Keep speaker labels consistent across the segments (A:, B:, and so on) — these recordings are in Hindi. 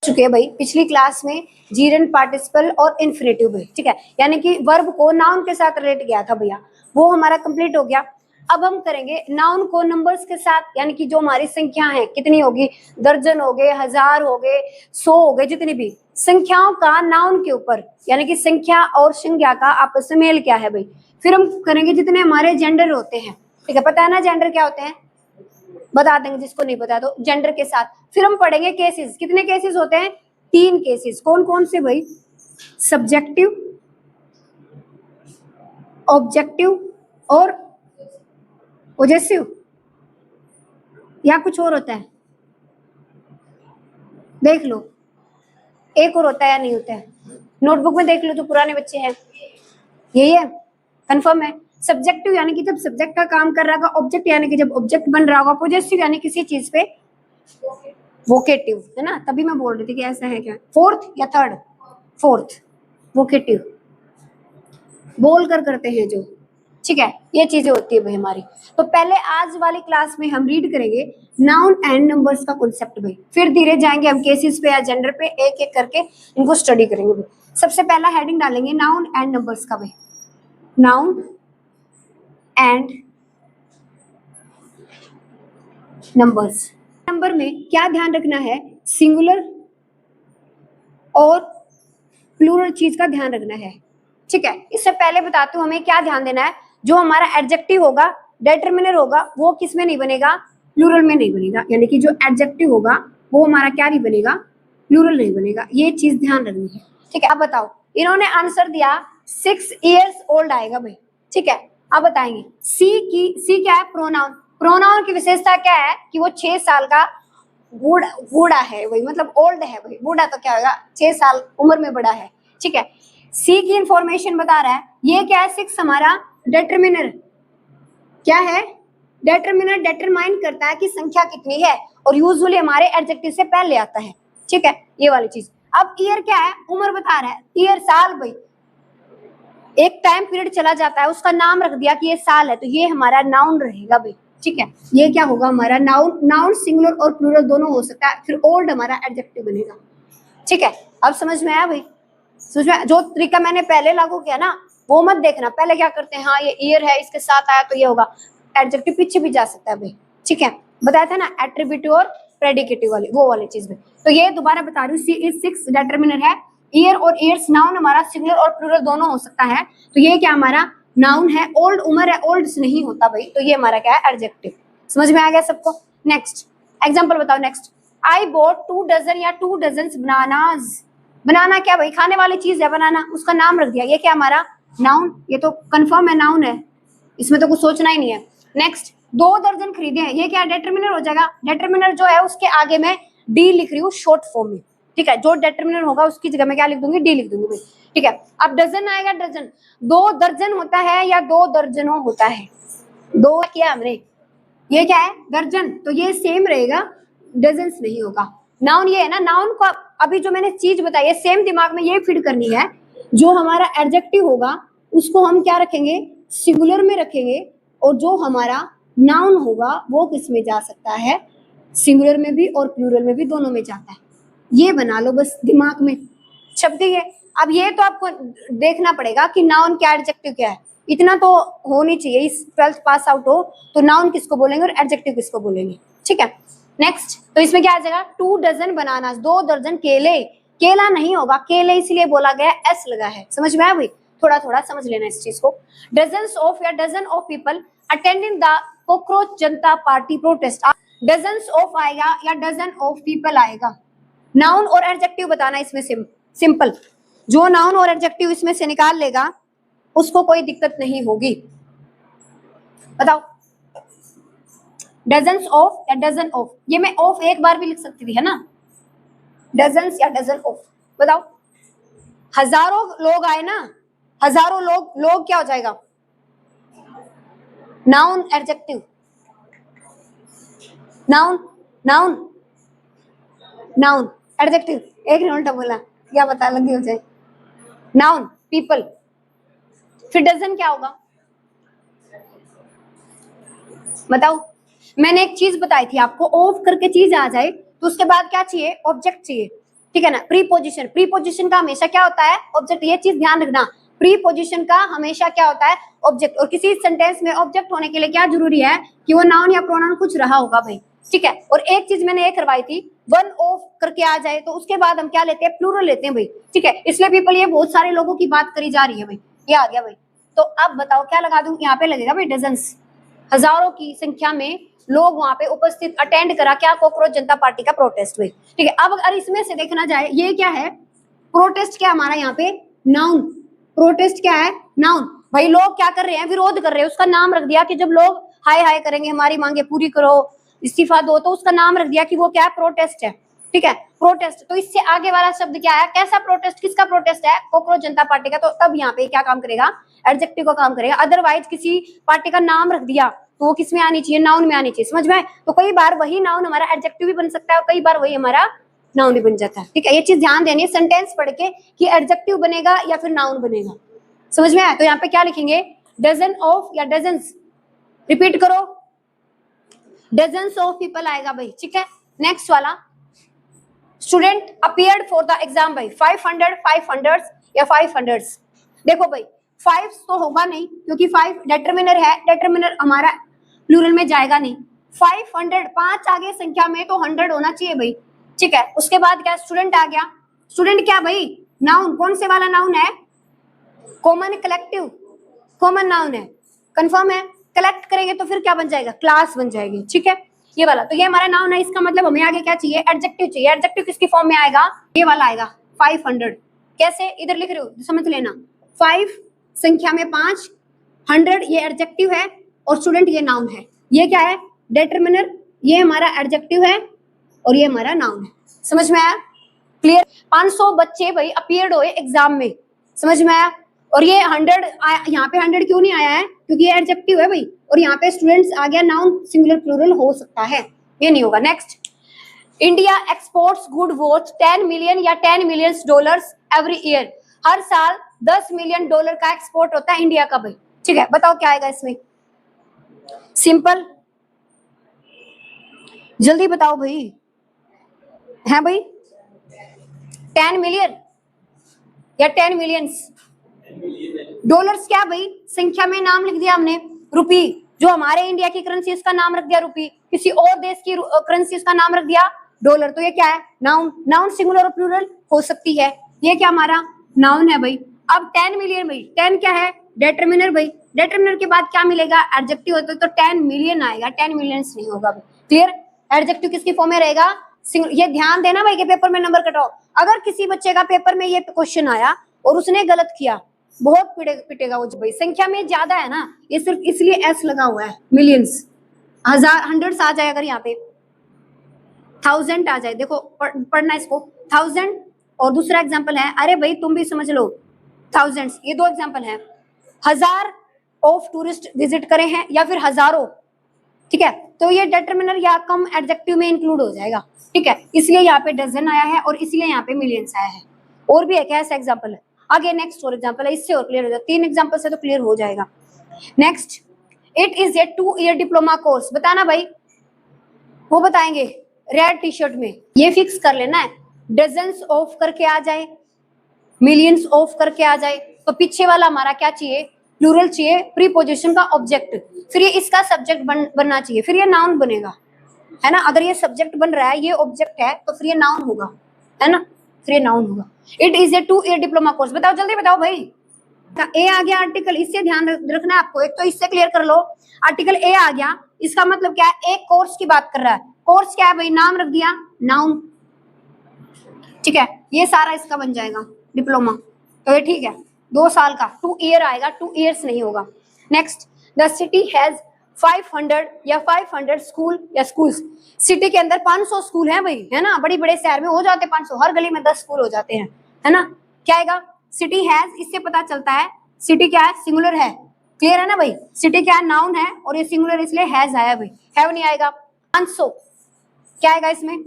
A: चुके हैं भाई पिछली क्लास में जीरेंट पार्टिसिपल और इन्फिनेटिव भी, ठीक है, यानी कि वर्ब को नाउन के साथ रिलेट किया था भैया, वो हमारा कंप्लीट हो गया। अब हम करेंगे नाउन को नंबर्स के साथ, यानी कि जो हमारी संख्या है कितनी होगी, दर्जन हो गए, हजार हो गए, 100 हो गए, जितनी भी संख्याओं का नाउन के ऊपर, यानी कि संख्या और संज्ञा का आपस में मेल क्या है भाई। फिर हम करेंगे जितने हमारे जेंडर होते हैं, ठीक है, पता है ना जेंडर क्या होते हैं, बता देंगे जिसको नहीं पता तो, जेंडर के साथ। फिर हम पढ़ेंगे केसेस, कितने केसेस होते हैं, 3 केसेस। कौन कौन से भाई, सब्जेक्टिव, ऑब्जेक्टिव और पोजेसिव, या कुछ और होता है, देख लो एक और होता है या नहीं होता है, नोटबुक में देख लो जो पुराने बच्चे हैं, यही है, कंफर्म है। सब्जेक्टिव यानी कि जब सब्जेक्ट का काम कर रहा होगा, ऑब्जेक्ट यानी कि जब ऑब्जेक्ट बन रहा होगा, पोजेसिव यानी किसी चीज पे वोकेटिव, है ना, तभी मैं बोल रही थी कि ऐसा है क्या, फोर्थ या थर्ड, फोर्थ वोकेटिव, बोल कर करते हैं जो, ठीक है, ये चीजें होती है भाई हमारी। तो पहले आज वाली क्लास में हम रीड करेंगे नाउन एंड नंबर्स का कॉन्सेप्ट भाई, फिर धीरे जाएंगे हम केसेस पे या जेंडर पे, एक एक करके इनको स्टडी करेंगे भाई। सबसे पहला हेडिंग डालेंगे नाउन एंड नंबर्स का भाई, नाउन एंड नंबर्स। नंबर में क्या ध्यान रखना है, सिंगुलर और प्लूरल चीज का ध्यान रखना है, ठीक है। इससे पहले बताती हूँ हमें क्या ध्यान देना है, जो हमारा एडजेक्टिव होगा, डिटरमिनर होगा, वो किस में नहीं बनेगा, प्लूरल में नहीं बनेगा, यानी कि जो एडजेक्टिव होगा वो हमारा क्या नहीं बनेगा, प्लूरल नहीं बनेगा, ये चीज ध्यान रखनी है, ठीक है। अब बताओ, इन्होंने आंसर दिया 6 years ओल्ड आएगा भाई, ठीक है। अब बताएंगे सी क्या है, प्रोनाउन। प्रोनाउन की विशेषता क्या है कि वो 6 साल का बूढ़ा है भाई, मतलब ओल्ड है भाई, बूढ़ा तो क्या होगा, 6 साल उम्र में बड़ा है, ठीक है। सी की इंफॉर्मेशन बता रहा है, ये क्या है, 6 हमारा डिटरमिनर, क्या है, डिटरमिनर डिटरमाइन करता है कि संख्या कितनी है, और यूजुअली हमारे एडजेक्टिव से पहले आता है, ठीक है, ये वाली चीज। अब ईयर क्या है, उम्र बता रहा है, ईयर साल भाई, एक टाइम पीरियड चला जाता है, उसका नाम रख दिया कि ये साल है, तो ये हमारा नाउन रहेगा भाई, ठीक है। ये क्या होगा हमारा नाउन, नाउन सिंगुलर और प्लूरल दोनों हो सकता है, फिर ओल्ड हमारा एडजेक्टिव बनेगा, ठीक है। अब समझ में आया भाई, समझ में, जो तरीका मैंने पहले लागू किया ना वो मत देखना, पहले क्या करते हैं, हाँ ये ईयर है इसके साथ आया तो ये होगा, एडजेक्टिव पीछे भी जा सकता है भाई, ठीक है, बताया था ना, एट्रीब्यूटिव और प्रेडिकेटिव वाली, वो वाली चीज में। तो ये दोबारा बता रही हूँ, सी इज 6 डिटरमिनर है, ईयर और ईयर्स नाउन हमारा सिंगुलर और प्लूरल दोनों हो सकता है, तो ये क्या हमारा नाउन है, ओल्ड उम्र है, ओल्ड नहीं होता भाई, तो ये हमारा क्या है, एडजेक्टिव। समझ में आ गया सबको। नेक्स्ट एग्जाम्पल बताओ, नेक्स्ट, आई बोट 2 डजन या 2 डजन बनानाज। बनाना क्या भाई, खाने वाली चीज है बनाना, उसका नाम रख दिया, ये क्या हमारा नाउन, ये तो कंफर्म है नाउन है, इसमें तो कुछ सोचना ही नहीं है। नेक्स्ट, 2 दर्जन खरीदे हैं, ये क्या डिटरमिनर हो जाएगा, डिटरमिनर जो है उसके आगे मैं डी लिख रही हूँ शॉर्ट फॉर्म में, ठीक है, जो डिटरमिनर होगा उसकी जगह मैं क्या लिख दूंगी, डी लिख दूंगी भाई, ठीक है। अब डजन आएगा, डजन 2 दर्जन होता है या 2 दर्जनों होता है, 2 किया हमने, ये क्या है दर्जन, तो ये सेम रहेगा, डजन्स नहीं होगा। नाउन ये है ना, नाउन को अभी जो मैंने चीज बताई है सेम दिमाग में ये फीड करनी है, जो हमारा एडजेक्टिव होगा उसको हम क्या रखेंगे, सिंगुलर में रखेंगे, और जो हमारा नाउन होगा वो किस में जा सकता है, सिंगुलर में भी और प्लूरल में भी, दोनों में जाता है, ये बना लो बस दिमाग में, शब्द है। अब ये तो आपको देखना पड़ेगा कि नाउन क्या एडजेक्टिव क्या है, इतना तो होनी चाहिए, इस 12th पास आउट हो तो नाउन किसको बोलेंगे और एडजेक्टिव किसको बोलेंगे, ठीक है। नेक्स्ट, तो इसमें क्या आ जाएगा, 2 डजन बनाना, 2 दर्जन केले, केला नहीं होगा, केले इसलिए बोला गया एस लगा है, समझ में आया भाई, थोड़ा थोड़ा समझ लेना इस चीज को। डजन्स ऑफ या dozen of people attending the cockroach Janata party protest, dozens of आएगा या डजन ऑफ पीपल आएगा, नाउन और एडजेक्टिव बताना इसमें सिंपल, जो नाउन और एडजेक्टिव इसमें से निकाल लेगा उसको कोई दिक्कत नहीं होगी। बताओ, डजन्स ऑफ या डजन ऑफ, ये मैं ऑफ एक बार भी लिख सकती थी, है ना, डजन्स या डजन ऑफ, बताओ, हजारों लोग आए ना, हजारों लोग, लोग क्या हो जाएगा, noun adjective, noun noun noun adjective, एक ने उल्टा बोला, क्या पता लगी हो जाए, नाउन पीपल, फिर डजन क्या होगा बताओ। मैंने एक चीज बताई थी आपको, ऑफ करके चीज आ जाए तो उसके बाद क्या चाहिए, ऑब्जेक्ट चाहिए, ठीक है ना। प्रीपोजिशन, प्रीपोजिशन का हमेशा क्या होता है, ऑब्जेक्ट। ये चीज ध्यान रखना, प्रीपोजिशन का हमेशा क्या होता है, ऑब्जेक्ट। और किसी सेंटेंस में ऑब्जेक्ट होने के लिए क्या जरूरी है कि वो नाउन या प्रोनाउन कुछ रहा होगा भाई, ठीक है। और एक चीज मैंने ये करवाई थी, वन ऑफ करके आ जाए तो उसके बाद हम क्या लेते हैं, प्लूरल लेते हैं भाई, ठीक है। इसलिए पीपल, ये बहुत सारे लोगों की बात करी जा रही है भाई, ये आ गया भाई। तो अब बताओ क्या लगा दूं, यहाँ पे लगेगा भाई डजन्स, हजारों की संख्या में लोग वहां पे उपस्थित, अटेंड करा क्या, कॉकरोच जनता पार्टी का प्रोटेस्ट हुई, ठीक है। अब अगर इसमें से देखना जाए, ये क्या है, प्रोटेस्ट क्या हमारा यहाँ पे, नाउन। प्रोटेस्ट क्या है, नाउन। भाई लोग क्या कर रहे हैं, विरोध कर रहे हैं, उसका नाम रख दिया कि जब लोग हाय हाय करेंगे, हमारी मांगे पूरी करो, इस्तीफा दो, तो उसका नाम रख दिया कि वो क्या है, प्रोटेस्ट है, ठीक है, प्रोटेस्ट। तो इससे आगे वाला शब्द क्या है, कैसा प्रोटेस्ट, किसका प्रोटेस्ट है, कॉकरोच जनता पार्टी का। तो तब यहाँ पे क्या काम करेगा, एडजेक्टिव का काम करेगा। अदरवाइज किसी पार्टी का नाम रख दिया तो वो किस में आनी चाहिए, नाउन में आनी चाहिए, समझ में। तो कई बार वही नाउन हमारा एडजेक्टिव भी बन सकता है और कई बार वही हमारा नाउन भी बन जाता है, ठीक है। ये चीज ध्यान देनी है सेंटेंस पढ़ के कि एडजेक्टिव बनेगा या फिर नाउन बनेगा, समझ में आया। तो यहाँ पे क्या लिखेंगे, डजन ऑफ या डजन्स, रिपीट करो, डजन्स ऑफ पीपल आएगा भाई, ठीक है। नेक्स्ट वाला, student appeared for the exam भाई, 500 500 या 500। देखो भाई 5 तो होगा नहीं क्योंकि 5 डिटरमिनर है, डिटरमिनर हमारा प्लूरल में जाएगा नहीं। 500, 5 आगे संख्या में तो 100 होना चाहिए भाई, ठीक है। उसके बाद क्या, स्टूडेंट आ गया, स्टूडेंट क्या भाई, नाउन। कौन से वाला नाउन है, कॉमन कलेक्टिव, कॉमन नाउन है, कंफर्म है। कलेक्ट करेंगे तो फिर क्या बन जाएगा, क्लास बन जाएगी, ठीक है, ये वाला। तो ये हमारा नाउन है, इसका मतलब हमें आगे क्या चाहिए, एडजेक्टिव चाहिए। एडजेक्टिव किसकी फॉर्म में आएगा, ये वाला आएगा 500। कैसे, इधर लिख रहे हो समझ लेना, 5 संख्या में 5, 100 ये एडजेक्टिव है और स्टूडेंट ये नाउन है। ये क्या है, डिटरमिनर, ये हमारा एडजेक्टिव है और ये हमारा नाउन है, समझ में आया, क्लियर। 500 बच्चे भाई अपीयर्ड हुए एग्जाम में, समझ में आया। और ये 100 यहाँ पे 100 क्यों नहीं आया है, क्योंकि ये एडजेक्टिव है भाई, और यहाँ पे स्टूडेंट्स आ गया, नाउन सिंगुलर प्लूरल हो सकता है, ये नहीं होगा। Next, India exports good worth 10 million या 10 मिलियन डॉलर्स एवरी ईयर। हर साल 10 मिलियन डॉलर का एक्सपोर्ट होता है इंडिया का भाई, ठीक है। बताओ क्या आएगा इसमें, सिंपल, जल्दी बताओ भाई, है भाई 10 मिलियन या 10 मिलियंस डॉलर्स। क्या भाई, संख्या में नाम लिख दिया हमने, रुपी, जो हमारे इंडिया की करेंसी उसका नाम रख दिया रुपी, किसी और देश की करेंसी उसका नाम रख दिया डॉलर। तो ये क्या है, नाउन। नाउन सिंगुलर और प्लूरल हो सकती है, ये क्या हमारा नाउन है भाई। अब 10 मिलियन भाई, 10 क्या है, डिटरमिनर भाई, डिटरमिनर के बाद क्या मिलेगा, एडजेक्टिव होता है तो 10 मिलियन आएगा, 10 मिलियंस नहीं होगा भाई, क्लियर। एडजेक्टिव किसकी फॉर्म में रहेगा, ये ध्यान देना भाई कि पेपर में नंबर कटाओ। अगर किसी बच्चे का पेपर में ये क्वेश्चन आया और उसने गलत किया, बहुत पिटेगा वो भाई। संख्या में ज्यादा है ना, ये सिर्फ इसलिए एस लगा हुआ है, मिलियंस, हजार, हंड्रेड्स आ जाए, अगर यहाँ पे 1000 आ जाए, देखो पढ़ना इसको, 1000। और दूसरा एग्जाम्पल है, अरे भाई तुम भी समझ लो, थाउजेंड्स, ये 2 एग्जाम्पल है, 1000 ऑफ टूरिस्ट विजिट करे हैं या फिर हजारों, ठीक है। तो ये डिटरमिनर या कम एडजेक्टिव में इंक्लूड हो जाएगा, ठीक है, इसलिए यहाँ पे डजन आया है और इसलिए यहाँ पे मिलियंस आया है। और भी एक ऐसा एग्जाम्पल है, आगे नेक्स्ट और एग्जाम्पल है, इससे और क्लियर हो जाएगा, 3 एग्जाम्पल से तो क्लियर हो जाएगा। Next, it is a 2 year diploma course, बताना भाई, वो बताएंगे रेड टी शर्ट में, ये फिक्स कर लेना है, डजन्स ऑफ करके आ जाए, मिलियंस ऑफ करके आ जाए, तो पीछे वाला हमारा क्या चाहिए, प्लूरल चाहिए, प्रीपोजिशन का ऑब्जेक्ट, फिर ये इसका सब्जेक्ट बनना चाहिए, फिर ये नाउन बनेगा, है ना। अगर ये सब्जेक्ट बन रहा है, ये ऑब्जेक्ट है, तो फिर ये नाउन होगा, है ना, फिर ये नाउन होगा। It is a 2 year diploma course, बताओ जल्दी बताओ भाई। ए आ गया आर्टिकल, इससे ध्यान रखना है आपको, एक तो इससे क्लियर कर लो, आर्टिकल ए आ गया, इसका मतलब क्या है, एक कोर्स की बात कर रहा है। कोर्स क्या है भाई, नाम रख दिया, नाउन, ठीक है, ये सारा इसका बन जाएगा डिप्लोमा, तो ये ठीक है, 2 साल का, 2 ईयर आएगा, 2 ईयर्स नहीं होगा। नेक्स्ट, द सिटी हैज 500 या 500 स्कूल या स्कूल्स। सिटी के अंदर 500 स्कूल हैं भाई, है ना, बड़ी बड़े शहर में हो जाते 500, हर गली में 10 स्कूल हो जाते हैं, है ना। क्या आएगा, सिटी हैज, इससे पता चलता है सिटी क्या है, सिंगुलर है, क्लियर है ना भाई। सिटी क्या है, नाउन है और ये सिंगुलर इसलिए हैज आया भाई, हैव नहीं आएगा। 500 क्या आएगा इसमें,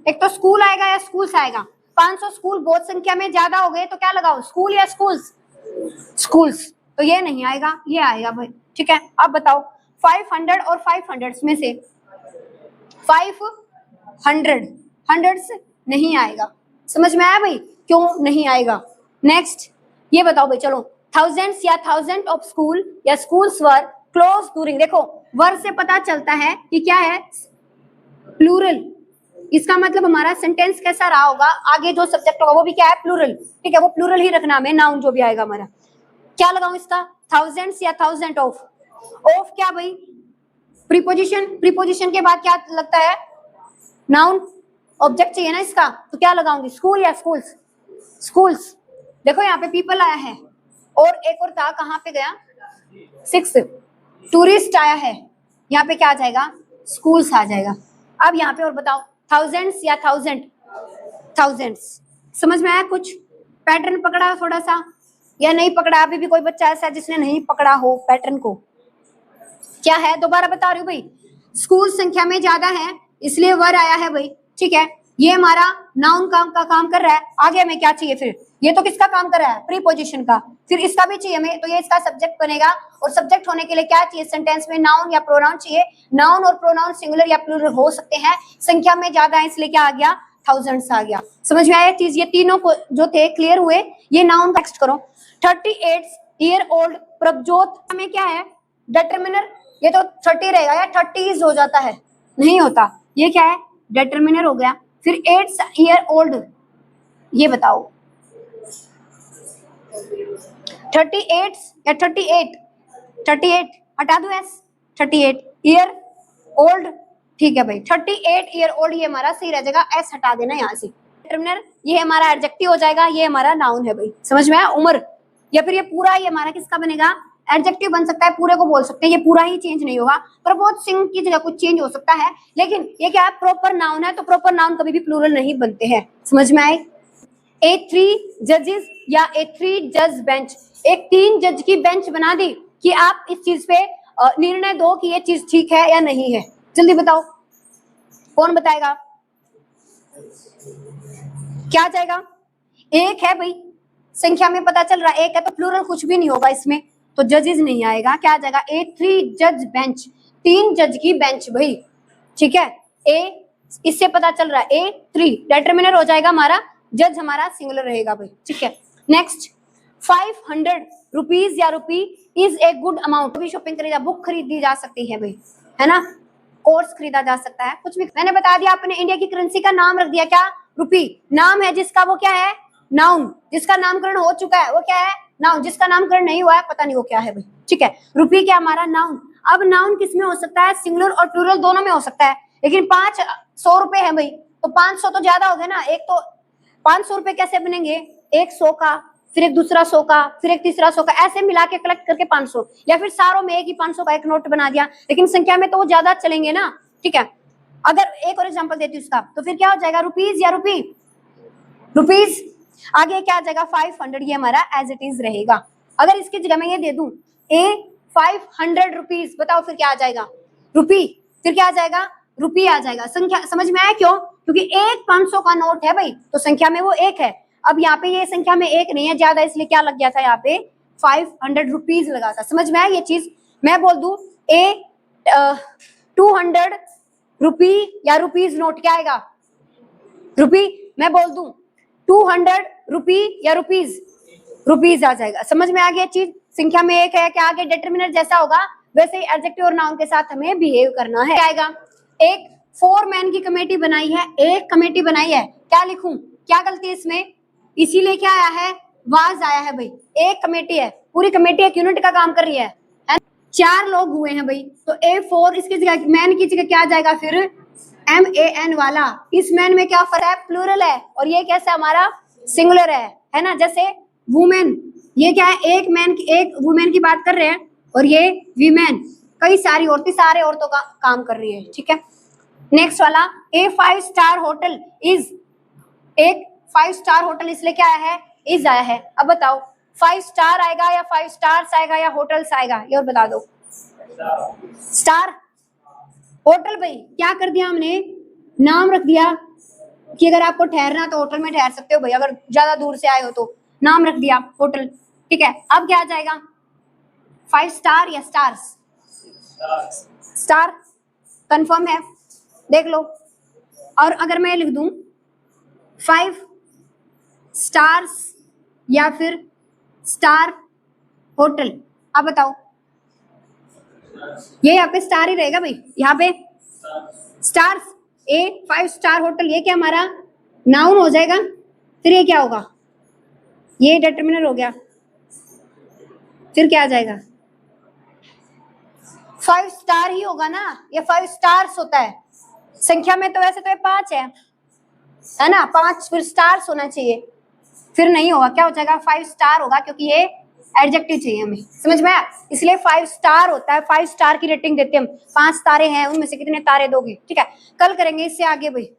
A: एक तो स्कूल आएगा या स्कूल्स आएगा। 500 स्कूल बहुत संख्या में ज्यादा हो गए तो क्या लगाओ, स्कूल या स्कूल्स, स्कूल्स, तो ये नहीं आएगा, ये आएगा भाई, ठीक है। अब बताओ 500 और 500 में से 500 हंड्रेड्स नहीं आएगा, समझ में आया भाई? क्यों नहीं आएगा? नेक्स्ट ये बताओ भाई, चलो थाउजेंड्स या थाउजेंड ऑफ स्कूल या स्कूल्स वर क्लोज ड्यूरिंग, देखो वर से पता चलता है कि क्या है, प्लूरल। इसका मतलब हमारा सेंटेंस कैसा रहा होगा, आगे जो सब्जेक्ट होगा वो भी क्या है, प्लूरल। ठीक है, वो प्लूरल ही रखना हमें, नाउन जो भी आएगा हमारा। क्या लगाऊं इसका, थाउजेंड्स या थाउजेंड ऑफ? ऑफ क्या भाई, प्रीपोजिशन, प्रीपोजिशन के बाद क्या लगता है, नाउन। ऑब्जेक्ट चाहिए ना इसका, तो क्या लगाऊंगी, स्कूल या स्कूल्स? स्कूल्स। देखो यहाँ पे पीपल आया है और एक और था, कहाँ पे गया, 6 टूरिस्ट आया है, यहाँ पे क्या आ जाएगा, स्कूल्स आ जाएगा। अब यहाँ पे और बताओ, थाउजेंड्स या थाउजेंड? थाउजेंड्स। समझ में आया कुछ, पैटर्न पकड़ा थोड़ा सा या नहीं पकड़ा? अभी भी कोई बच्चा ऐसा है जिसने नहीं पकड़ा हो पैटर्न को? क्या है, दोबारा बता रही हूँ भाई, स्कूल संख्या में ज्यादा है इसलिए वर आया है भाई। ठीक है, ये हमारा नाउन का काम कर रहा है। आगे हमें क्या चाहिए फिर, ये तो किसका काम कर रहा है, प्रीपोजिशन का। फिर इसका भी चाहिए हमें, तो ये इसका सब्जेक्ट बनेगा। और सब्जेक्ट होने के लिए क्या चाहिए सेंटेंस में, नाउन या प्रोनाउन चाहिए। नाउन और प्रोनाउन सिंगुलर या प्लूरल हो सकते हैं, संख्या में ज्यादा है इसलिए क्या आ गया, थाउजेंड्स आ गया। समझ में आया चीज, ये तीनों को जो थे क्लियर हुए। ये नाउन टेक्स्ट करो, 38 ईयर ओल्ड प्रभजोत में क्या है, डिटरमिनर। ये तो 30 रहेगा या 30 हो जाता है, नहीं होता, ये क्या है, डिटरमिनर हो गया। फिर 8 ईयर ओल्ड, ये बताओ 38 या 38? 38 हटा दो एस, 38 ईयर ओल्ड। ठीक है भाई, 38 ईयर ओल्ड ये हमारा सही रह जाएगा, एस हटा देना यहाँ से। डिटरमिनर ये हमारा एडजेक्टिव हो जाएगा, ये हमारा नाउन है भाई। समझ में आया, उम्र। या फिर ये पूरा ये हमारा किसका बनेगा, एडजेक्टिव बन सकता है, पूरे को बोल सकते हैं, ये पूरा ही चेंज नहीं होगा। प्रबोध सिंह की जगह कुछ चेंज हो सकता है, लेकिन ये क्या है, प्रॉपर नाउन है, तो प्रॉपर नाउन कभी भी प्लूरल नहीं बनते हैं। समझ में आए? ए 3 जजेस या ए 3 जज बेंच, एक 3 जज की बेंच बना दी कि आप इस चीज पे निर्णय दो कि ये चीज ठीक है या नहीं है। जल्दी बताओ, कौन बताएगा, क्या जाएगा? एक है भाई, संख्या में पता चल रहा है एक है, तो प्लूरल कुछ भी नहीं होगा इसमें, तो जजेस नहीं आएगा। क्या आ जाएगा, ए 3 जज बेंच, 3 जज की बेंच भाई। ठीक है, ए इससे पता चल रहा है ए 3 डिटरमिनर हो जाएगा हमारा, जज हमारा सिंगुलर रहेगा भाई। ठीक है, नेक्स्ट 500 रुपीज या रुपी इज ए गुड अमाउंट। भी शॉपिंग करी जा, बुक खरीदी जा सकती है भाई, है ना, कोर्स खरीदा जा सकता है, कुछ भी। मैंने बता दिया, अपने इंडिया की करेंसी का नाम रख दिया, क्या, रुपी। नाम है जिसका वो क्या है, नाउन। जिसका नामकरण हो चुका है वो क्या है, नाउन। जिसका नामकरण नहीं हुआ है पता नहीं वो क्या है भाई। ठीक है, रुपी क्या हमारा नाउन। अब नाउन किस में हो सकता है, सिंगुलर और प्लूरल दोनों में हो सकता है, लेकिन 500 रुपए है भाई, तो 500 तो ज्यादा हो गया ना। एक तो 500 रुपए कैसे बनेंगे, एक 100 का, फिर एक दूसरा 100 का, फिर एक तीसरा 100 का, ऐसे मिला के कलेक्ट करके 500, या फिर सारों में एक ही 500 का एक नोट बना दिया, लेकिन संख्या में तो वो ज्यादा चलेंगे ना। ठीक है, अगर एक और एग्जांपल देती हूँ इसका, तो फिर क्या हो जाएगा, रुपीज या रुपी, रुपीज। आगे क्या आ जाएगा, 500, ये हमारा एज इट इज रहेगा। अगर इसकी जगह मैं ये दे दूं ए 500 रुपीज, बताओ फिर क्या आ जाएगा, रुपी। फिर क्या आ जाएगा, रुपी आ जाएगा। संख्या समझ में आया क्यों, क्योंकि एक 500 का नोट है भाई, तो संख्या में वो एक है। अब यहाँ पे ये संख्या में एक नहीं है ज्यादा, इसलिए क्या लग गया था यहाँ पे, 500 रुपीज लगा था। समझ में आया ये चीज। मैं बोल दूं ए 200 रुपी या रुपीज नोट, क्या आएगा, रुपी। मैं बोल दूं 200 रुपी या रुपीज, रुपीज आ जाएगा। समझ में आ गया चीज, संख्या में एक है, क्या आगे डिटरमिनर जैसा होगा वैसे ही एडजेक्टिव और नाउन के साथ हमें बिहेव करना है। क्या आएगा, एक 4 मैन की कमेटी बनाई है, एक कमेटी बनाई है, क्या लिखूं, क्या गलती है इसमें, इसीलिए क्या आया है, वाज आया है भाई। एक कमेटी है, पूरी कमेटी एक यूनिट का काम कर रही है, 4 लोग हुए हैं भाई, तो A4 इसकी जगह मैन की जगह क्या आ जाएगा फिर, MAN वाला। इस मैन में क्या फर्क है, प्लूरल है, और ये कैसा हमारा सिंगुलर है ना। जैसे वुमेन, ये क्या है, एक मैन की, एक वुमेन की बात कर रहे हैं, और ये वीमेन, कई सारी औरतें, सारे औरतों का काम कर रही है। ठीक है, नेक्स्ट वाला A 5 स्टार होटल इज, एक 5 स्टार होटल इसलिए क्या आया है, इज आया है। अब बताओ 5 स्टार आएगा या 5 स्टार्स आएगा या होटल्स आएगा, ये और बता दो। स्टार होटल भाई, क्या कर दिया हमने, नाम रख दिया कि अगर आपको ठहरना तो होटल में ठहर सकते हो भाई, अगर ज्यादा दूर से आए हो तो नाम रख दिया होटल। ठीक है, अब क्या आ जाएगा, 5 स्टार या स्टार्स, स्टार कंफर्म है, देख लो। और अगर मैं लिख दूं 5 स्टार्स या फिर स्टार होटल? आप बताओ। ये यहाँ पे स्टार ही रहेगा भाई, यहाँ पे स्टार्स। ए 5 स्टार होटल, ये क्या हमारा नाउन हो जाएगा। फिर ये क्या होगा, ये डिटरमिनर हो गया। फिर क्या आ जाएगा, 5 स्टार ही होगा ना, ये 5 स्टार्स होता है। संख्या में तो वैसे तो ये 5 है ना, 5 फिर स्टार्स होना चाहिए। फिर नहीं होगा, क्या हो जाएगा, 5 स्टार होगा, क्योंकि ये एडजेक्टिव चाहिए हमें, समझ में आया? इसलिए 5 स्टार होता है। 5 स्टार की रेटिंग देते हैं हम। 5 तारे हैं, उनमें से कितने तारे दोगे? ठीक है, कल करेंगे इससे आगे भाई।